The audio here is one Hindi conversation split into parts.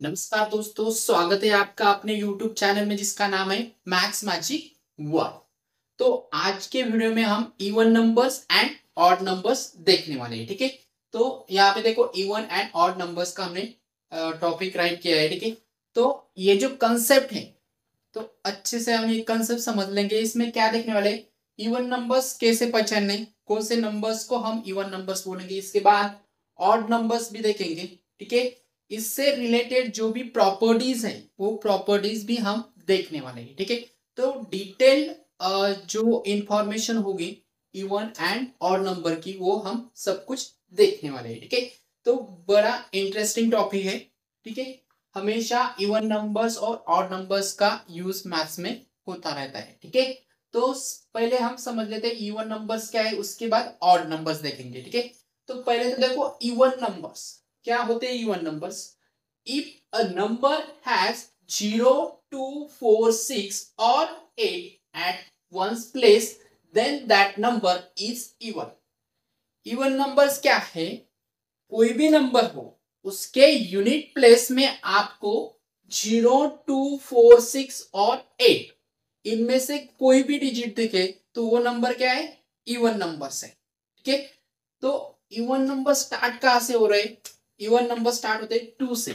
नमस्कार दोस्तों, स्वागत है आपका अपने YouTube चैनल में जिसका नाम है मैथ्स मैजिक वर्ल्ड। तो आज के वीडियो में हम even numbers and odd numbers देखने वाले हैं। ठीक है, तो यहाँ पे देखो इवन एंड ऑड नंबर्स का हमने टॉपिक राइट किया है। ठीक है, तो ये जो कंसेप्ट है, तो अच्छे से हम ये कंसेप्ट समझ लेंगे। इसमें क्या देखने वाले, इवन नंबर्स कैसे पहचानने, कौन से नंबर्स को हम इवन नंबर्स बोलेंगे, इसके बाद ऑड नंबर्स भी देखेंगे। ठीक है, इससे रिलेटेड जो भी प्रॉपर्टीज है वो प्रॉपर्टीज भी हम देखने वाले हैं। ठीक है, तो डिटेल जो इंफॉर्मेशन होगी इवन एंड ऑड नंबर की वो हम सब कुछ देखने वाले हैं। ठीक है, तो बड़ा इंटरेस्टिंग टॉपिक है। ठीक है, हमेशा इवन नंबर्स और ऑड नंबर्स का यूज मैथ्स में होता रहता है। ठीक है, तो पहले हम समझ लेते हैं इवन नंबर्स क्या है, उसके बाद ऑड नंबर्स देखेंगे। ठीक है, तो पहले तो देखो इवन नंबर्स क्या होते हैं। Even numbers, if a number has 0, 2, 4, 6 और 8 at ones place then that number is even. Even numbers क्या है, कोई भी नंबर हो उसके यूनिट प्लेस में आपको 0, 2, 4, 6 और 8 इनमें से कोई भी डिजिट दिखे तो वो नंबर क्या है, इवन नंबर्स है। ठीक है, तो इवन नंबर स्टार्ट कहां से हो रहे, इवन नंबर स्टार्ट होते हैं 2 से।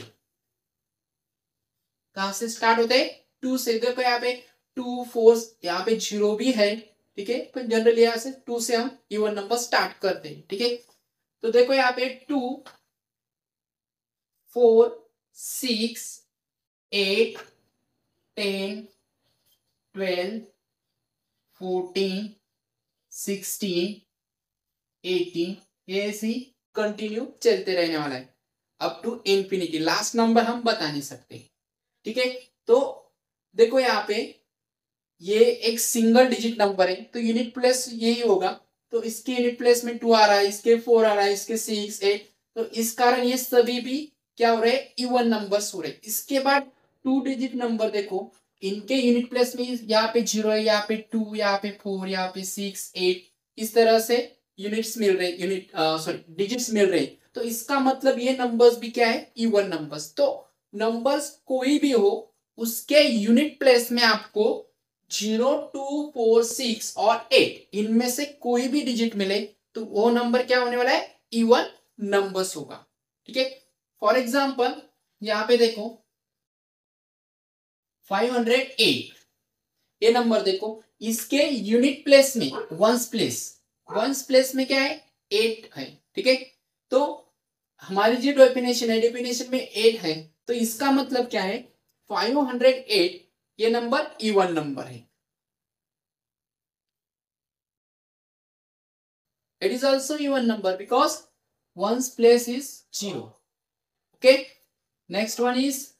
कहां से स्टार्ट होते हैं, 2 से। देखो यहाँ पे 2, 4, यहाँ पे 0 भी है। ठीक है, पर जनरली यहाँ से 2 से हम इवन नंबर स्टार्ट करते हैं। ठीक है, तो देखो यहाँ पे 2, 4, 6, 8, 10, 12, 14, 16, 18, ये ऐसे कंटिन्यू चलते रहने वाला है up to infinity. Last number हम बता नहीं सकते। ठीक है, तो देखो यहाँ पे ये एक सिंगल डिजिट नंबर है तो यूनिट प्लेस यही होगा। तो इसके यूनिट प्लेस में 2 आ रहा है, इसके 4 आ रहा है, इसके 6, 8, तो इस कारण ये सभी भी क्या हो रहे हैं, इवन नंबर्स हो रहे हैं। इसके बाद 2 डिजिट नंबर देखो, इनके यूनिट प्लेस में यहाँ पे 0 है, यहाँ पे 2, यहाँ पे 4, यहाँ पे 6, 8, इस तरह से यूनिट्स मिल रहे, डिजिट्स मिल रहे। तो इसका मतलब ये नंबर्स भी क्या है, इवन नंबर्स। तो नंबर्स कोई भी हो उसके यूनिट प्लेस में आपको 0, 2, 4, 6 और 8 इनमें से कोई भी डिजिट मिले तो वो नंबर क्या होने वाला है, इवन नंबर्स होगा। ठीक है, फॉर एग्जांपल यहां पे देखो 508, ये नंबर देखो, इसके यूनिट प्लेस में वंस प्लेस में क्या है, 8 है। ठीक है, तो हमारी जो डेफिनेशन में 8 है, तो इसका मतलब क्या है, 508 ये नंबर इवन नंबर है। It is also even number because one's place is 0. Okay, next one is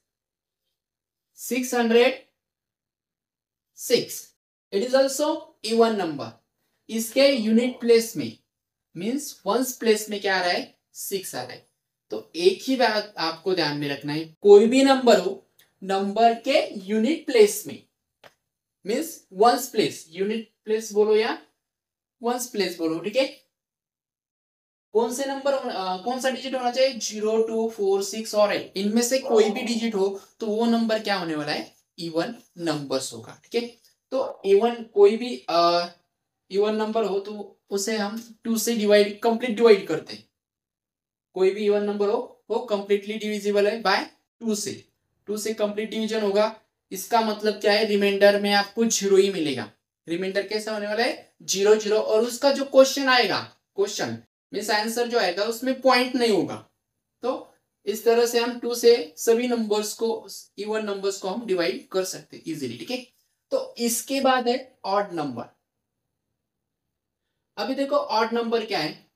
606. It is also even number. इसके यूनिट प्लेस में मीन्स वंस प्लेस में क्या आ रहा है, 6 आ रहा है। तो एक ही बात आपको ध्यान में रखना है, कोई भी नंबर हो, नंबर के यूनिट प्लेस में means ones place, unit place बोलो या वंस प्लेस बोलो। ठीक है, कौन से नंबर कौन सा डिजिट होना चाहिए, 0, 2, 4, 6 और 8 इनमें से कोई भी डिजिट हो तो वो नंबर क्या होने वाला है, इवन नंबर्स होगा। ठीक है, तो इवन कोई भी इवन नंबर हो तो उसे हम 2 से डिवाइड, कंप्लीट डिवाइड करते हैं। कोई भी इवन नंबर हो वो कंप्लीटली डिविजिबल है बाय 2 से। 2 से कंप्लीट डिवीजन होगा, इसका मतलब क्या है, रिमाइंडर में आपको 0 ही मिलेगा। रिमाइंडर कैसा होने वाला है, 0, 0, और उसका जो क्वेश्चन आएगा, क्वेश्चन मीन्स आंसर जो आएगा उसमें पॉइंट नहीं होगा। तो इस तरह से हम 2 से सभी नंबर्स को, इवन नंबर्स को हम डिवाइड कर सकते हैं इजीली। ठीक है, तो इसके बाद है ऑड नंबर। अभी देखो ऑड नंबर क्या है,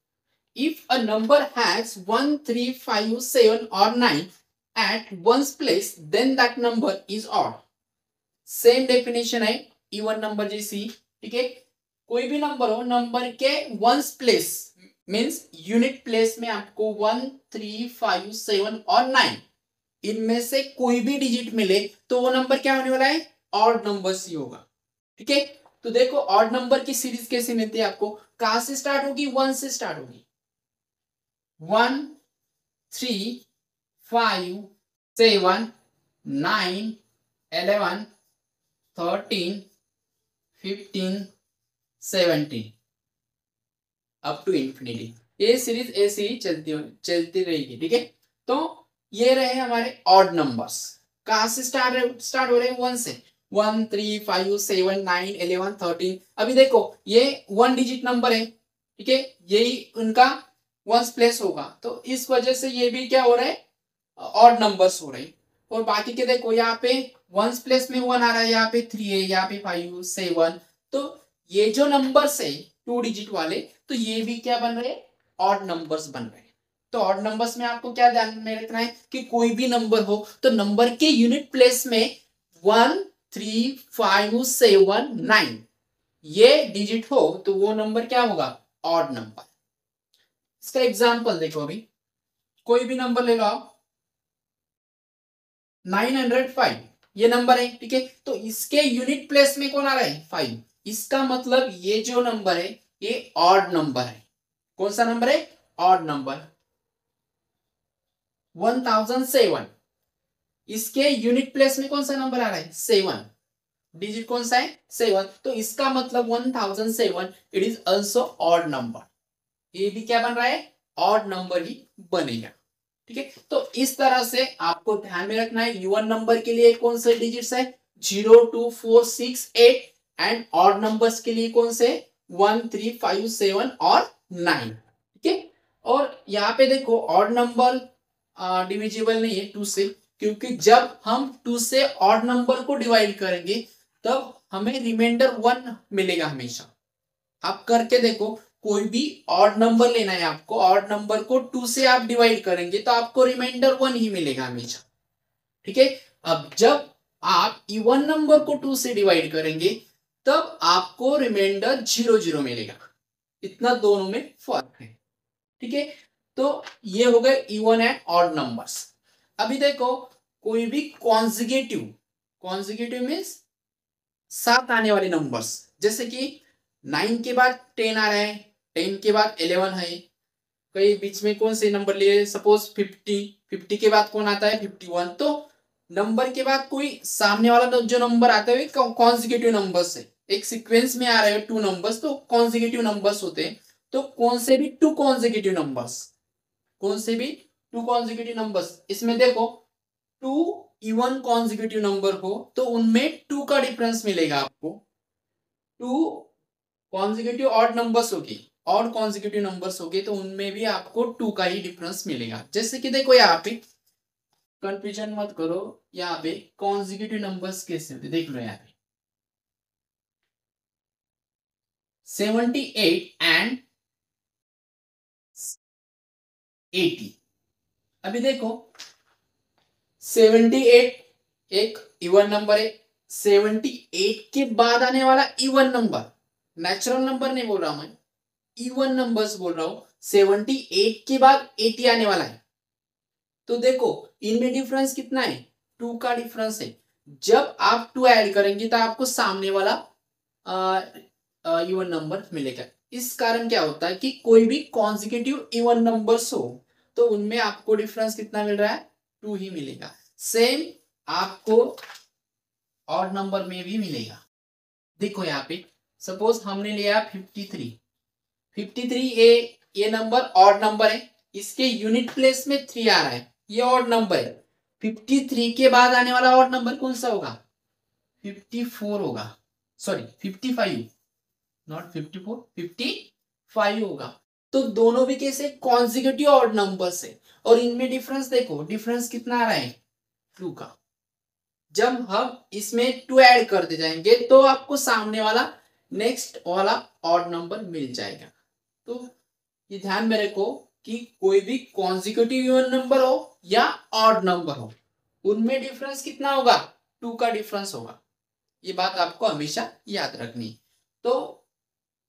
इफ अ नंबर हैज 1, 3, 5, 7 और 9 at ones place then that number is odd. Same definition है इवन नंबर जैसी। ठीक है, कोई भी नंबर हो, नंबर के ones place means unit place में आपको 1, 3, 5, 7 और 9 इनमें से कोई भी डिजिट मिले तो वो नंबर क्या होने वाला है, ऑड नंबर ही होगा। ठीक है, तो देखो ऑड नंबर की सीरीज कैसे मिलती है आपको, कहां से स्टार्ट होगी, 1 से स्टार्ट होगी। 1, 3, 5, 7 9 11 13 15 17 अप टू इंफिनिटी। ये सीरीज ऐसी ही चलती रहेगी, ठीक है। तो ये रहे हमारे ऑड नंबर्स। कहाँ से स्टार्ट हो रहे हैं? 1 से। 1 3 5 7 9 11 13। अभी देखो ये 1 डिजिट नंबर है, ठीक है, यही उनका 1 प्लेस होगा, तो इस वजह से ये भी क्या हो रहा है? ऑड नंबर्स हो रहे हैं। और बाकी के देखो यहाँ पे 1 प्लेस में 1 आ रहा है, यहाँ पे 3 है, यहाँ पे 5 7। तो ये जो नंबर्स है 2 डिजिट वाले, तो ये भी क्या बन रहे हैं? ऑड नंबर्स बन रहे हैं। तो ऑड नंबर्स में आपको क्या ध्यान में रखना है कि कोई भी नंबर हो तो नंबर के यूनिट प्लेस में 1 3 5 7 9 ये डिजिट हो तो वो नंबर क्या होगा? Odd number. इसका एग्जांपल देखो, अभी कोई भी नंबर ले लो आप, 905 ये नंबर है, ठीक है। तो इसके यूनिट प्लेस में कौन आ रहा है? 5। इसका मतलब ये जो नंबर है ये ऑड नंबर है। कौन सा नंबर है? Odd number. 1007 इसके यूनिट प्लेस में कौन सा नंबर आ रहा है? 7। डिजिट कौन सा है? 7। तो इसका मतलब 1007 it is also odd number. ये भी क्या बन रहा है? ऑड नंबर ही बनेगा, ठीक है। तो इस तरह से आपको ध्यान में रखना है इवन नंबर के लिए कौन से डिजिट्स है? 0 2 4 6 8। एंड ऑड नंबर्स के लिए कौन से? 1 3 5 7 और 9, ठीक है। और यहाँ पे देखो ऑड नंबर डिविजिबल नहीं है 2 से, क्योंकि जब हम 2 से ऑड नंबर को डिवाइड करेंगे तब हमें रिमाइंडर 1 मिलेगा हमेशा। आप करके देखो, कोई भी ऑड नंबर लेना है आपको, ऑड नंबर को 2 से आप डिवाइड करेंगे तो आपको रिमाइंडर 1 ही मिलेगा हमेशा, ठीक है। अब जब आप इवन नंबर को 2 से डिवाइड करेंगे तब आपको रिमाइंडर 0 मिलेगा। इतना दोनों में फर्क है, ठीक है। तो ये हो गए इवन एंड ऑड नंबर्स। अभी देखो कोई भी कॉन्जिगेटिव, कॉन्जिगेटिव मीन्स साथ आने वाले नंबर्स, जैसे कि 9 के बाद 10 आ रहा है, 10 के बाद 11 है, कई बीच में कौन से नंबर लिए? सपोज 50, 50 के बाद कौन आता है? 51। तो नंबर के बाद कोई सामने वाला जो नंबर आता है कॉन्जिक्यूटिव नंबर्स है, एक सीक्वेंस में आ रहे हैं 2 नंबर्स, तो कॉन्जिक्यूटिव नंबर्स होते हैं। तो कौन से भी 2 कॉन्जिक्यूटिव नंबर्स, कौन से भी 2 कॉन्जिक्यूटिव नंबर्स, इसमें देखो 2 इवन कॉन्जिक्यूटिव नंबर हो तो उनमें 2 का डिफरेंस मिलेगा आपको। 2 कॉन्जिक्यूटिव ऑड नंबर्स होगी, ऑड कॉन्जिक्यूटिव नंबर्स होगे तो उनमें भी आपको 2 का ही डिफरेंस मिलेगा। जैसे कि देखो यहाँ पे कंफ्यूजन मत करो, यहाँ पे कॉन्जिक्यूटिव नंबर्स कैसे होते देख लो। यहाँ पे 78 एंड 80। अभी देखो 78 एक इवन नंबर है, 78 के बाद आने वाला इवन नंबर, नेचुरल नंबर नहीं बोल रहा मैं, इवन नंबर्स बोल रहा हूं। 78 के बाद 80 आने वाला है, तो देखो इनमें डिफरेंस कितना है? 2 का डिफरेंस है। जब आप 2 ऐड करेंगे तो आपको सामने वाला इवन नंबर मिलेगा। इस कारण क्या होता है कि कोई भी कॉन्जिक्यूटिव इवन नंबर्स हो तो उनमें आपको डिफरेंस कितना मिल रहा है? 2 ही मिलेगा। सेम आपको ऑड नंबर में भी मिलेगा। देखो यहाँ पे सपोज हमने लिया 53, 53 ये नंबर ऑड नंबर है, इसके यूनिट प्लेस में 3 आ रहा है, ये ऑड नंबर है। 53 के बाद आने वाला ऑड नंबर कौन सा होगा? 54 होगा, सॉरी 55, नॉट 54, 55 होगा। तो दोनों भी कैसे? कॉन्जिक्यूटिव ऑड नंबर्स है, और इनमें डिफरेंस देखो, डिफरेंस कितना आ रहा है? 2 का। जब हम इसमें 2 ऐड करते जाएंगे तो आपको सामने वाला नेक्स्ट वाला ऑड नंबर मिल जाएगा। तो ये ध्यान में रखो कि कोई भी कॉन्जिक्यूटिव इवन नंबर हो या ऑड नंबर हो, उनमें डिफरेंस कितना होगा? 2 का डिफरेंस होगा। ये बात आपको हमेशा याद रखनी। तो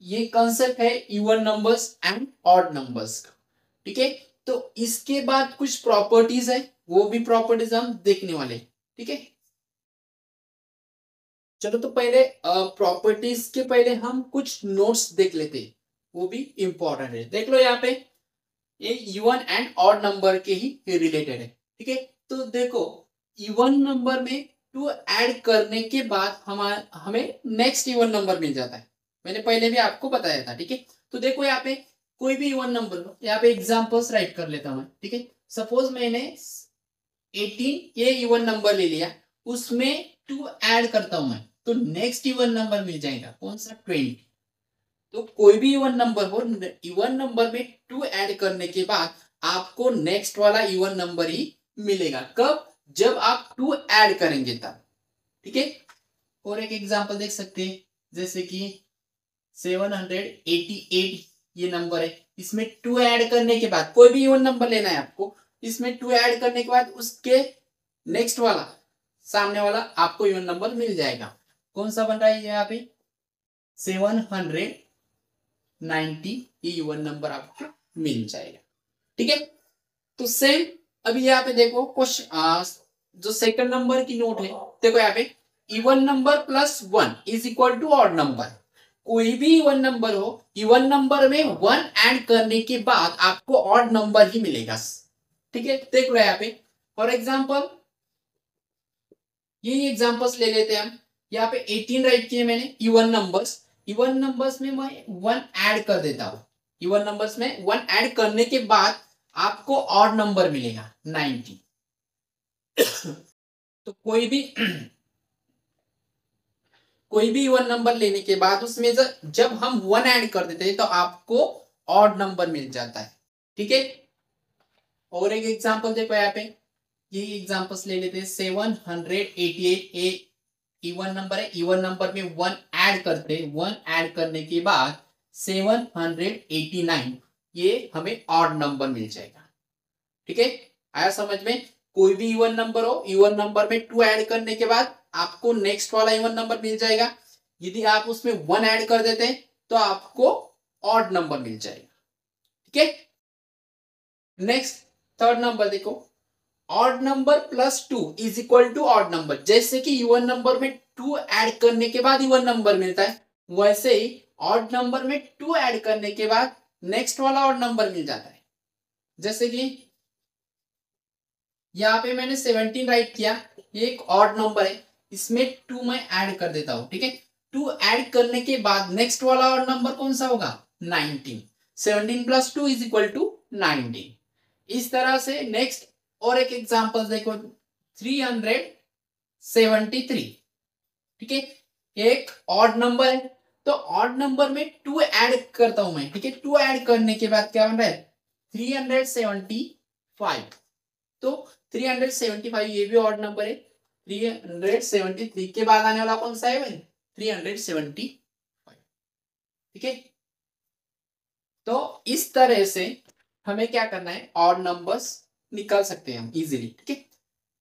ये कंसेप्ट है even numbers and odd numbers का, ठीक है। तो इसके बाद कुछ प्रॉपर्टीज है, वो भी प्रॉपर्टीज हम देखने वाले, ठीक है। चलो तो पहले प्रॉपर्टीज के पहले हम कुछ नोट्स देख लेते हैं, वो भी इंपॉर्टेंट है। देख लो यहाँ पे ये इवन एंड ऑड नंबर के ही रिलेटेड है, ठीक है। तो देखो इवन नंबर में 2 ऐड करने के बाद हमें नेक्स्ट इवन नंबर मिल जाता है। मैंने पहले भी आपको बताया था, ठीक है। तो देखो यहाँ पे कोई भी इवन नंबर लो, यहाँ पे एग्जांपल्स राइट कर लेता हूँ, ठीक है। सपोज मैंने 18 ये इवन नंबर ले लिया, उसमें 2 ऐड करता हूं मैं, तो नेक्स्ट इवन नंबर मिल जाएगा कौन सा 20। तो कोई भी इवन नंबर हो, इवन नंबर में 2 ऐड करने के बाद आपको नेक्स्ट वाला इवन नंबर ही मिलेगा। कब? जब आप 2 ऐड करेंगे तब, ठीक है। और एक एग्जांपल देख सकते हैं, जैसे कि 788 ये नंबर है, इसमें 2 ऐड करने के बाद कोई भी इवन नंबर लेना है आपको, इसमें 2 ऐड करने के बाद उसके नेक्स्ट वाला सामने वाला आपको इवन नंबर मिल जाएगा। कौन सा बन रहा है यहाँ पे? 790 ये इवन नंबर आपको मिल जाएगा, ठीक है। तो सेम अभी यहाँ पे देखो क्वेश्चन, जो सेकंड नंबर की नोट है, देखो यहाँ पे even number plus 1 is equal to odd number. कोई भी इवन नंबर हो, इवन नंबर में 1 ऐड करने के बाद आपको ऑड नंबर ही मिलेगा, ठीक है। देख लो यहाँ पे फॉर एग्जाम्पल ये एग्जांपल्स ले लेते हैं हम। यहाँ पे 18 राइट किए मैंने इवन नंबर्स में मैं 1 ऐड कर देता हूं। इवन नंबर्स में 1 ऐड करने के बाद आपको ऑड नंबर मिलेगा 90। तो कोई भी इवन नंबर लेने के बाद उसमें जब हम 1 ऐड कर देते हैं तो आपको ऑड नंबर मिल जाता है, ठीक है। और एक एग्जांपल देखो यहाँ पे, ये एग्जांपल्स ले लेते हैं। 788 ए इवन नंबर है, इवन नंबर में 1 ऐड करते हैं, 1 ऐड करने के बाद 789 ये हमें ऑड नंबर मिल जाएगा, ठीक है। आया समझ में? कोई भी इवन नंबर हो, इवन नंबर में 2 ऐड करने के बाद आपको नेक्स्ट वाला इवन नंबर मिल जाएगा। यदि आप उसमें 1 ऐड कर देते हैं तो आपको ऑड नंबर मिल जाएगा, ठीक है। नेक्स्ट थर्ड नंबर देखो, odd number plus 2 is equal to odd number. जैसे कि इवन नंबर में 2 ऐड करने के बाद इवन नंबर मिलता है, वैसे ही ऑड नंबर में 2 ऐड करने के बाद नेक्स्ट वाला ऑड नंबर मिल जाता है। जैसे कि यहाँ पे मैंने 17 राइट किया, ये एक ऑड नंबर है, इसमें 2 मैं ऐड कर देता हूं, ठीक है। 2 ऐड करने के बाद नेक्स्ट वाला ऑड नंबर कौन सा होगा? 19। 17 प्लस 2 इज इक्वल टू 19। इस तरह से नेक्स्ट और एक एग्जांपल देखो, 373, ठीक है। एक ऑड नंबर है, तो ऑड नंबर में 2 ऐड करता हूं मैं, ठीक है। 2 ऐड करने के बाद क्या बन रहा है? 375। तो 375 ये भी ऑड नंबर है। 373 के बाद आने वाला कौन सा है भाई? 375, ठीक है। तो इस तरह से हमें क्या करना है, ऑड नंबर्स निकाल सकते हैं हम इजीली, ठीक है।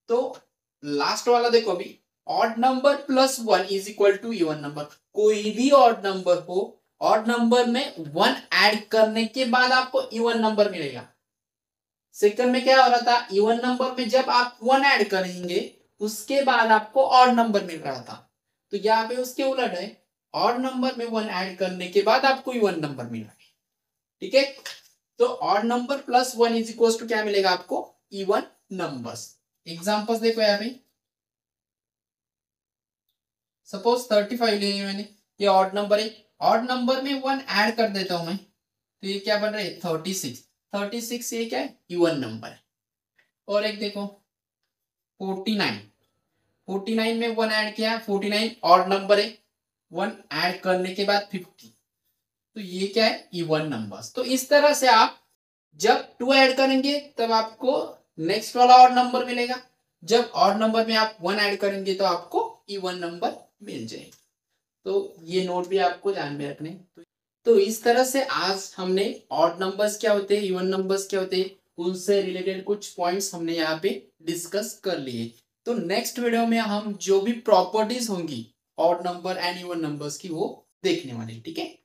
तो लास्ट वाला देखो अभी, odd number plus 1 is equal to even number. कोई भी ऑड नंबर हो, ऑड नंबर में 1 ऐड करने के बाद आपको इवन नंबर मिलेगा। सेकंड में क्या हो रहा था, इवन नंबर में जब आप 1 ऐड करेंगे उसके बाद आपको ऑड नंबर मिल रहा था। तो यहाँ पे उसके उलट है, ऑड नंबर में 1 ऐड करने के बाद आपको इवन नंबर मिल रहा है, ठीक है। तो odd number plus 1 is equal to क्या मिलेगा आपको? Even numbers. एग्जांपल्स देखो यहाँ पे, सपोज 35 ले लिया मैंने, ये ऑड नंबर है, ऑड नंबर में 1 ऐड कर देता हूं मैं, तो ये क्या बन रहा है? 36। 36 ये क्या है? इवन नंबर है। और एक देखो 49, 49 में 1 ऐड किया, 49 ऑड नंबर है, 1 ऐड करने के बाद 50, तो ये क्या है? Even numbers. तो इस तरह से आप जब 2 ऐड करेंगे तब आपको नेक्स्ट वाला ऑड नंबर मिलेगा, जब ऑड नंबर में आप 1 ऐड करेंगे तो आपको इवन नंबर मिल जाएगा। तो ये नोट भी आपको ध्यान में रखने। तो इस तरह से आज हमने ऑड नंबर्स क्या होते हैं, इवन नंबर्स क्या होते हैं, उनसे रिलेटेड कुछ पॉइंट्स हमने यहाँ पे डिस्कस कर लिए। तो नेक्स्ट वीडियो में हम जो भी प्रॉपर्टीज होंगी odd number and even numbers की वो देखने वाले, ठीक है।